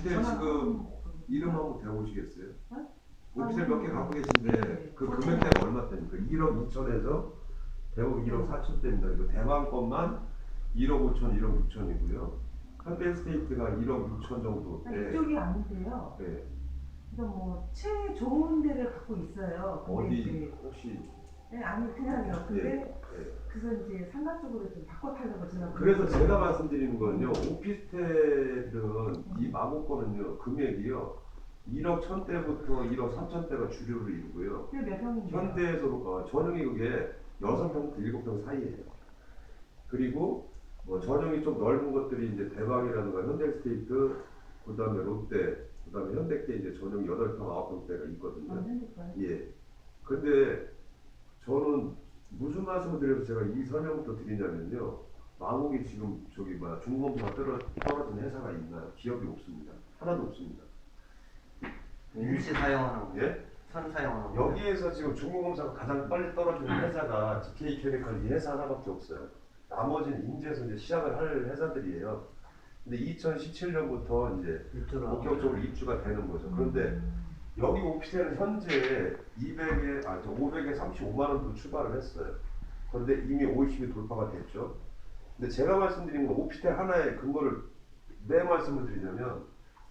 오피스텔 지금 이름 한번 대보시겠어요? 오피스텔 몇 개 갖고 계신데 그 금액대가 얼마 됩니까? 1억 2천에서 대부분 1억 4천대입니다. 이거 대만 것만 1억 5천, 1억 6천이고요. 현대스테이트가 1억 6천 정도. 이쪽이 아닌데요. 네. 그래서 뭐 최좋은 데를 갖고 있어요. 근데 어디 이제, 혹시? 네, 아니 그냥요. 근데 네. 그래서 이제 상가 쪽으로 좀 바꿔 타려고 제가. 그래서 제가 말씀드리는 건요. 오피스텔은 이 마곡거는요. 금액이요. 1억 1천대부터 1억 3천대가 주류를 이루고요. 몇 평인데요? 현대에서 전용이 그게 6평부터 7평 사이예요. 그리고 뭐 전용이 좀 넓은 것들이 이제 대방이라든가 현대스테이트, 그 다음에 롯데, 그 다음에 현대께 이제 전용 8평, 9평대가 있거든요. 예. 근데 저는 무슨 말씀을 드려서 제가 이 설명부터 드리냐면요. 마곡이 지금 저기 뭐야 중공업사가 떨어진 회사가 있나요? 기업이 없습니다. 하나도 없습니다. 일시 사용하는 거. 예? 선 사용하는 거. 여기에서 지금 중공업사가 가장 빨리 떨어지는 회사가 GK 케미컬 이 회사 하나밖에 없어요. 나머지는 인제에서 이제 시작을 할 회사들이에요. 근데 2017년부터 이제 본격적으로 입주가 되는 거죠. 그런데 여기 오피스텔은 현재 500에 35만 원도 추가를 했어요. 그런데 이미 50이 돌파가 됐죠. 근데 제가 말씀드린 건 오피스텔 하나의 근거를 내 말씀을 드리자면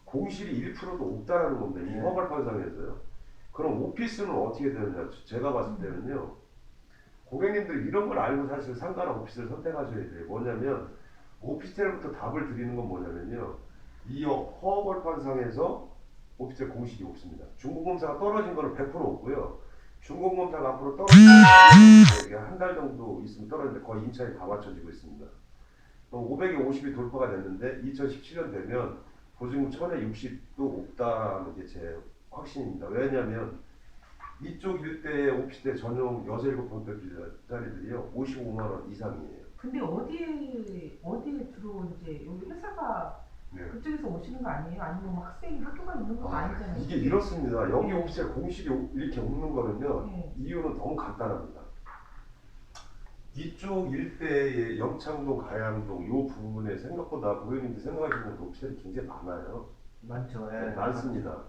공실이 1%도 없다라는 겁니다. 이 허벌판상에서요. 그럼 오피스는 어떻게 되느냐? 제가 봤을 때는요. 고객님들이 이런 걸 알고 사실 상가나 오피스를 선택하셔야 돼요. 뭐냐면 오피스텔부터 답을 드리는 건 뭐냐면요. 이 허벌판상에서 오피스텔 공실이 없습니다. 중공검사가 떨어진 거는 100% 없고요. 중공검사가 앞으로 떨어지는 한 달 정도 있으면 떨어지는데 거의 임차에 다 맞춰지고 있습니다. 500에 50이 돌파가 됐는데 2017년 되면 보증금 1000에 60도 없다는 게 제 확신입니다. 왜냐하면 이쪽 일대의 오피스텔 전용 6, 7평짜리들이요 55만 원 이상이에요. 근데 어디에 주로 이제 여기 회사가 그쪽에서 오시는 거 아니에요? 아니면 뭐 학생이 학교가 있는 거 아니잖아요. 이게 이렇습니다. 여기 오피스텔 공실이 이렇게 없는 거는요. 이유는 너무 간단합니다. 이쪽 일대의 영창동, 가양동 이 부분에 생각보다 고객님들 생각하시는 오피스텔이 굉장히 많아요. 많죠. 네, 많습니다.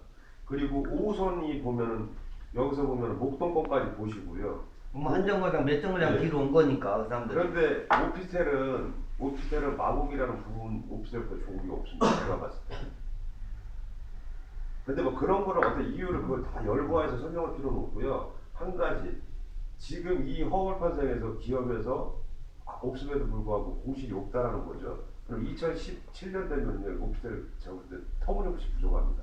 그리고 5호선이 보면은 여기서 보면 목동권까지 보시고요. 뭐 한 정거장 몇 정거장 뒤로 온 거니까 그 사람들. 그런데 오피스텔은 마곡이라는 부분 오피스텔보다 좋은 게 없습니다. 제가 봤을 때. 근데 뭐 그런 거를 어떤 이유를 그걸 다 열거해서 설명할 필요는 없고요. 한 가지 지금 이 허벌판상에서 기업에서 없음에도 불구하고 공실이 없다라는 거죠. 그럼 2017년 되면 오피스텔 제가 볼 때 터무니없이 부족합니다.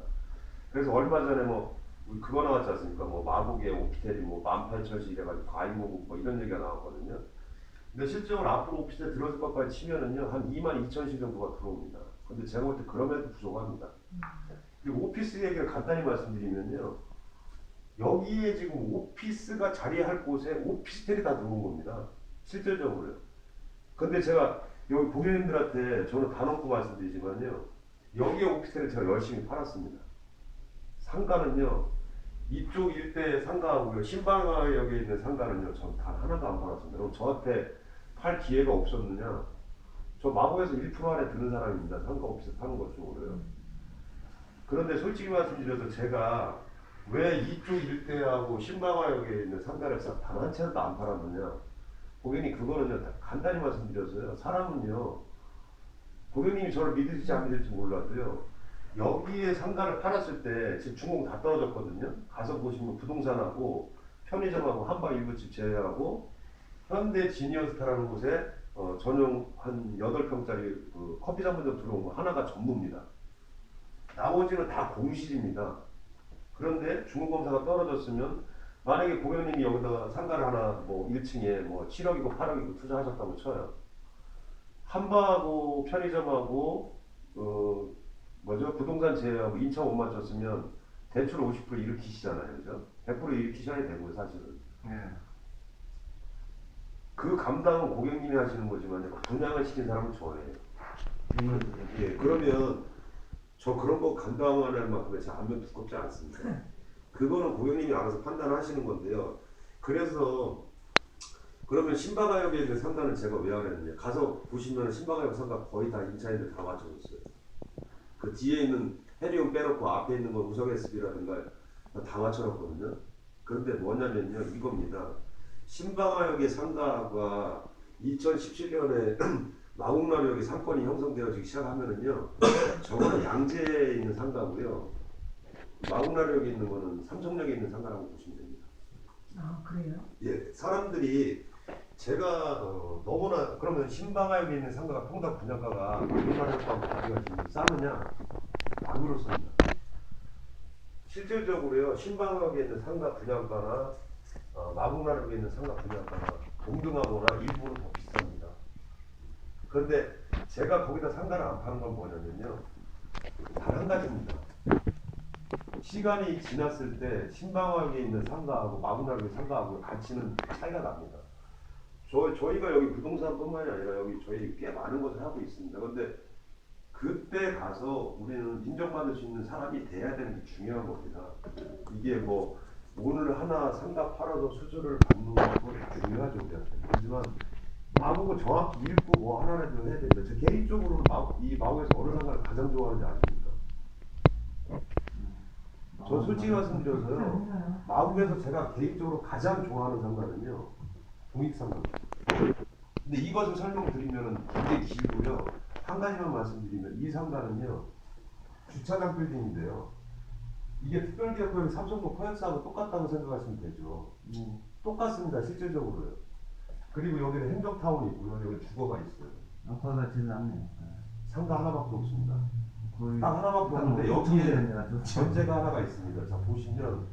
그래서 얼마 전에 뭐 그거 나왔지 않습니까? 뭐 마곡의 오피스텔이 뭐 18,000씩 이래가지고 과잉호국 뭐 이런 얘기가 나왔거든요. 근데 실제로 앞으로 오피스텔 들어설 것까지 치면은요 한 22,000씩 정도가 들어옵니다. 근데 제가 볼 때 그럼에도 부족합니다. 그리고 오피스 얘기를 간단히 말씀드리면요. 여기에 지금 오피스가 자리할 곳에 오피스텔이 다 들어온 겁니다. 실질적으로요. 근데 제가 여기 고객님들한테 저는 단언코 말씀드리지만요. 여기에 오피스텔을 제가 열심히 팔았습니다. 상가는요. 이쪽 일대의 상가하고요. 신방역에 있는 상가는요. 전 단 하나도 안 팔았습니다. 그럼 저한테 팔 기회가 없었느냐. 저 마곡에서 1% 안에 드는 사람입니다. 상가 오피스 파는 것 쪽으로요. 그런데 솔직히 말씀드려서 제가 왜 이쪽 일대하고 신방화역에 있는 상가를 단 한 채도 안 팔았느냐. 고객님 그거는요. 간단히 말씀드려서요. 사람은요. 고객님이 저를 믿을지 안 믿을지 몰라도요. 여기에 상가를 팔았을 때 지금 중공 다 떨어졌거든요. 가서 보시면 부동산하고 편의점하고 한방일부집 제외하고 현대 지니어스타라는 곳에 전용 한 8평짜리 그 커피 전문점 들어온 거 하나가 전부입니다. 나머지는 다 공실입니다. 그런데 중공검사가 떨어졌으면 만약에 고객님이 여기다가 상가를 하나 뭐 1층에 뭐 7억이고 8억이고 투자하셨다고 쳐요. 한방하고 편의점하고 부동산 제외하고 인차 옷만 줬으면 대출 50% 일으키시잖아요. 그죠? 100% 일으키셔야 되고요, 사실은. 그 감당은 고객님이 하시는 거지만 분양을 시킨 사람은 저예요. 예, 그러면 저 그런 거 감당하는 만큼의 제 안면 두껍지 않습니다. 그거는 고객님이 알아서 판단하시는 건데요. 그래서 그러면 신바가역에 있는 상가는 제가 왜 안 했느냐. 가서 보시면 신바가역 상가 거의 다 임차인들 다 맞춰줬어요. 그 뒤에 있는 해리움 빼놓고 앞에 있는 건 우성 SB라든가 다 맞춰놨거든요. 그런데 뭐냐면요, 이겁니다. 신방화역의 상가가 2017년에 마곡나루역의 상권이 형성되어지기 시작하면은요, 저거는 양재에 있는 상가고요, 마곡나루역에 있는 거는 삼성역에 있는 상가라고 보시면 됩니다. 아 그래요? 예, 사람들이 제가 너무나 그러면 신방화역에 있는 상가가 평당 분양가가 마곡나루역하고 가격이 지금 싸느냐? 안 그렇습니다. 실질적으로요, 신방역에 있는 상가 분양가나 마곡나루역에 있는 상가 분양가나 동등하거나 일부는 더 비쌉니다. 그런데 제가 거기다 상가를 안 파는 건 뭐냐면요, 단 한 가지입니다. 시간이 지났을 때 신방역에 있는 상가하고 마곡나루역의 상가하고 가치는 차이가 납니다. 저희가 여기 부동산뿐만이 아니라 여기 저희 꽤 많은 것을 하고 있습니다. 그런데 그때 가서 우리는 인정받을 수 있는 사람이 돼야 되는 게 중요한 겁니다. 이게 뭐 오늘 하나 상가 팔아서 수주를 받는 건 중요하죠, 우리한테. 하지만 마곡은 정확히 읽고 뭐 하나라도 해야 됩니다. 저 개인적으로는 이 마곡에서 어느 상가를 가장 좋아하는지 아십니까? 저 솔직히 말씀드려서요, 마곡에서 제가 개인적으로 가장 좋아하는 상가는요, 동익상가입니다. 근데 이것을 설명드리면 굉장히 길고요. 한 가지만 말씀드리면 이 상가는요, 주차장 빌딩인데요, 이게 특별기업구역의 삼성동 코엑스하고 똑같다고 생각하시면 되죠. 똑같습니다, 실질적으로요. 그리고 여기는 행정타운이 있고요, 여기 주거가 있어요. 아파가 제일 낫네요. 상가 하나밖에 없습니다. 거의 딱 하나밖에 딱 없는데 뭐 여기에 되는 데가 전제가 하나가 있습니다. 자, 보시면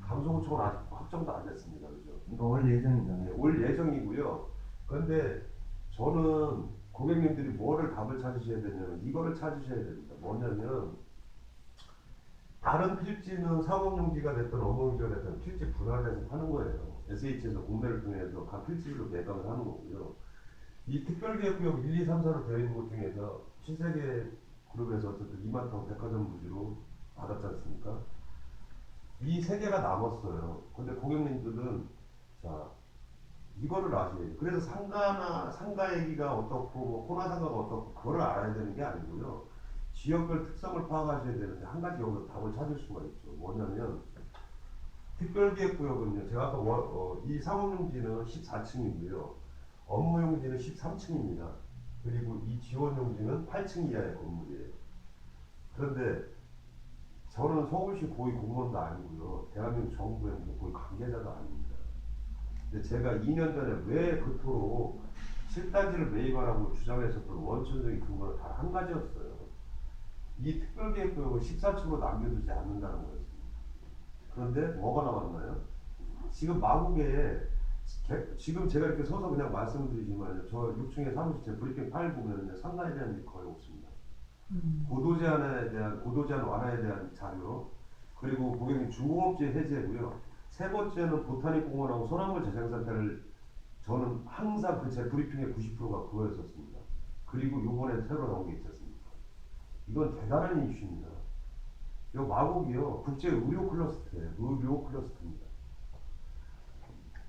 감소구청은 아직 확정도 안 됐습니다, 그죠? 이거 올 예정이잖아요. 네, 올 예정이고요. 그런데 저는 고객님들이 뭐를 답을 찾으셔야 되냐면 이거를 찾으셔야 됩니다. 뭐냐면 다른 필지는 상업용지가 됐든 업무용지가 됐든 필지 분할해서 파는 거예요. SH에서 공매를 통해서 각 필지로 매각을 하는 거고요. 이 특별기획구역 1, 2, 3, 4로 되어 있는 것 중에서 신세계 그룹에서 어쨌든 이마타운 백화점 부지로 받았지 않습니까? 이 세 개가 남았어요. 근데 고객님들은 자, 이거를 아셔야 돼요. 그래서 상가 얘기가 어떻고 뭐 호나상가가 어떻고 그거를 알아야 되는 게 아니고요. 지역별 특성을 파악하셔야 되는데 한 가지 여기서 답을 찾을 수가 있죠. 뭐냐면 특별기획구역은요, 제가 아까 이 상업용지는 14층이고요, 업무용지는 13층입니다. 그리고 이 지원용지는 8층 이하의 건물이에요. 그런데 저는 서울시 고위 공무원도 아니고요, 대한민국 정부의 고위 관계자도 아닙니다. 근데 제가 2년 전에 왜 그토록 실단지를 매입하라고 주장했었던 원천적인 근거는 단 한 가지였어요. 이 특별기획구역을 14층으로 남겨두지 않는다는 거였습니다. 그런데 뭐가 나왔나요? 지금 마곡에 지금 제가 이렇게 서서 그냥 말씀을 드리지만 저 6층에 사무실 제 브리핑 파일 보면은 상가에 대한 게 거의 없습니다. 고도 제한 완화에 대한 자료, 그리고 고객님 중공업체 해제고요. 세 번째는 보타닉 공원하고 소나무 재생센터를 저는 항상 그 제 브리핑의 90%가 그거였었습니다. 그리고 요번에 새로 나온 게 있지 않습니까? 이건 대단한 이슈입니다. 이 마곡이요, 국제 의료 클러스터예요. 의료 클러스터입니다.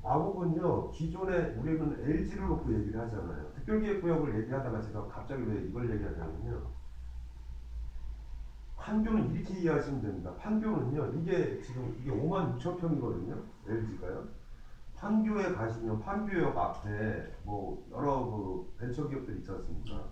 마곡은요, 기존에 우리는 LG를 놓고 얘기를 하잖아요. 특별기획구역을 얘기하다가 제가 갑자기 왜 이걸 얘기하냐면요, 판교는 이렇게 이해하시면 됩니다. 판교는요, 이게 지금 이게 56,000평이거든요, LG가요. 판교에 가시면 판교역 앞에 뭐 여러 그 벤처기업들 있지 않습니까?